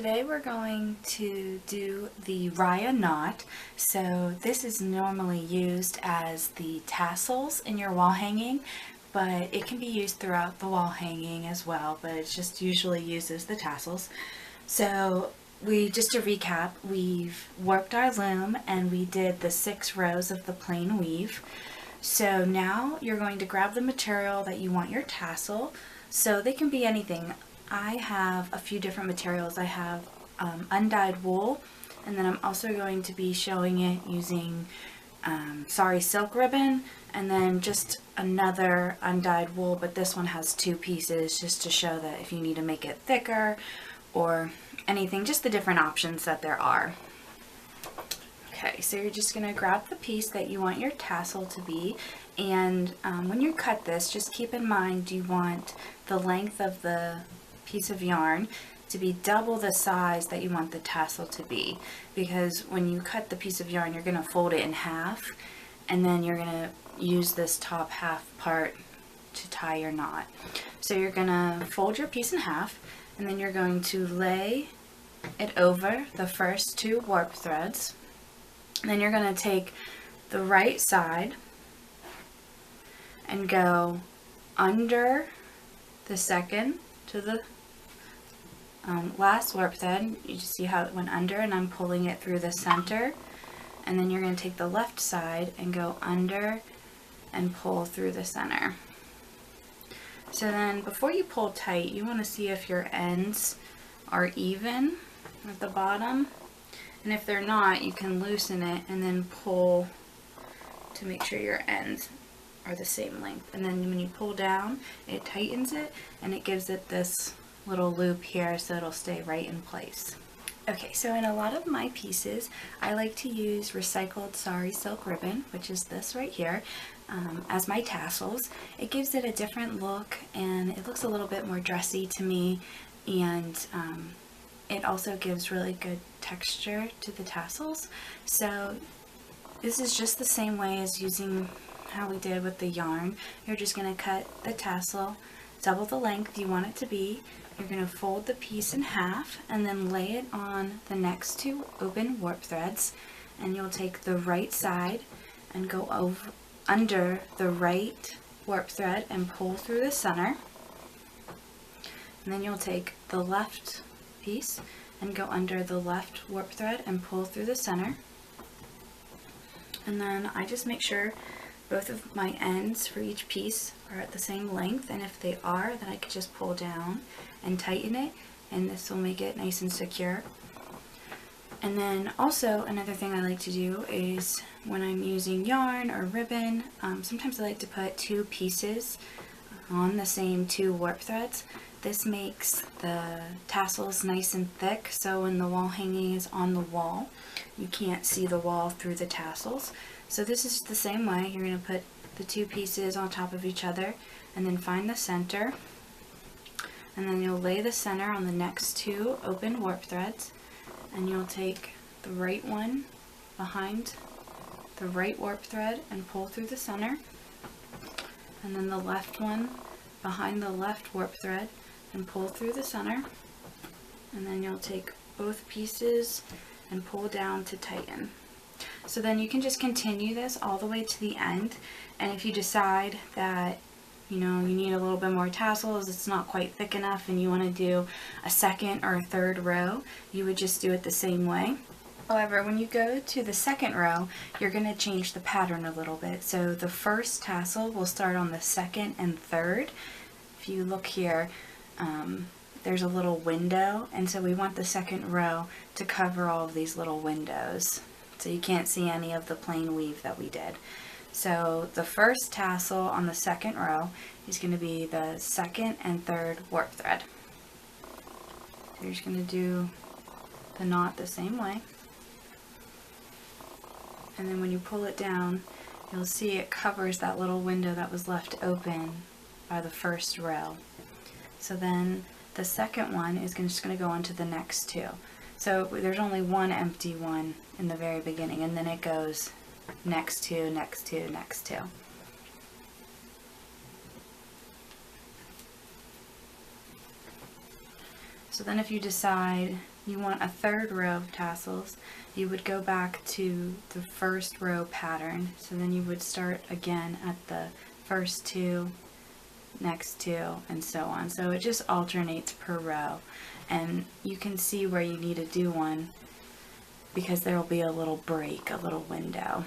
today we're going to do the Rya Knot. So this is normally used as the tassels in your wall hanging, but it can be used throughout the wall hanging as well, but it's just usually used as the tassels. So just to recap, we've worked our loom and we did the 6 rows of the plain weave. So now you're going to grab the material that you want your tassel. So they can be anything. I have a few different materials. I have undyed wool, and then I'm also going to be showing it using sari silk ribbon, and then just another undyed wool, but this one has 2 pieces just to show that if you need to make it thicker or anything, just the different options that there are. Okay, so you're just going to grab the piece that you want your tassel to be, and when you cut this, just keep in mind you want the length of the piece of yarn to be double the size that you want the tassel to be, because when you cut the piece of yarn, you're going to fold it in half, and then you're going to use this top half part to tie your knot. So you're going to fold your piece in half, and then you're going to lay it over the first 2 warp threads. And then you're going to take the right side and go under the second to the last warp thread. You just see how it went under, and I'm pulling it through the center. And then you're going to take the left side and go under and pull through the center. So then before you pull tight, you want to see if your ends are even at the bottom. And if they're not, you can loosen it and then pull to make sure your ends are the same length. And then when you pull down, it tightens it and it gives it this little loop here so it'll stay right in place. Okay, so in a lot of my pieces, I like to use recycled sari silk ribbon, which is this right here, as my tassels. It gives it a different look and it looks a little bit more dressy to me, and it also gives really good texture to the tassels. So this is just the same way as using how we did with the yarn. You're just going to cut the tassel double the length you want it to be. You're going to fold the piece in half and then lay it on the next 2 open warp threads, and you'll take the right side and go under the right warp thread and pull through the center. And then you'll take the left piece and go under the left warp thread and pull through the center. And then I just make sure both of my ends for each piece are at the same length, and if they are, then I could just pull down and tighten it, and this will make it nice and secure. And then also another thing I like to do is when I'm using yarn or ribbon, sometimes I like to put 2 pieces on the same 2 warp threads. This makes the tassels nice and thick, so when the wall hanging is on the wall, you can't see the wall through the tassels. So this is the same way. You're going to put the 2 pieces on top of each other and then find the center, and then you'll lay the center on the next 2 open warp threads, and you'll take the right one behind the right warp thread and pull through the center, and then the left one behind the left warp thread and pull through the center, and then you'll take both pieces and pull down to tighten. So then you can just continue this all the way to the end, and if you decide that you need a little bit more tassels, it's not quite thick enough, and you want to do a second or a third row, you would just do it the same way. However, when you go to the second row, you're going to change the pattern a little bit. So the first tassel will start on the second and third. If you look here, there's a little window, and so we want the second row to cover all of these little windows, so you can't see any of the plain weave that we did. So the first tassel on the second row is going to be the second and third warp thread. So you're just going to do the knot the same way, and then when you pull it down, you'll see it covers that little window that was left open by the first row. So then the second one is just going to go on to the next 2. So there's only one empty one in the very beginning, and then it goes next 2, next 2, next 2. So then if you decide you want a third row of tassels, you would go back to the first row pattern. So then you would start again at the first two, next two, and so on. So it just alternates per row, and you can see where you need to do one because there will be a little break, a little window.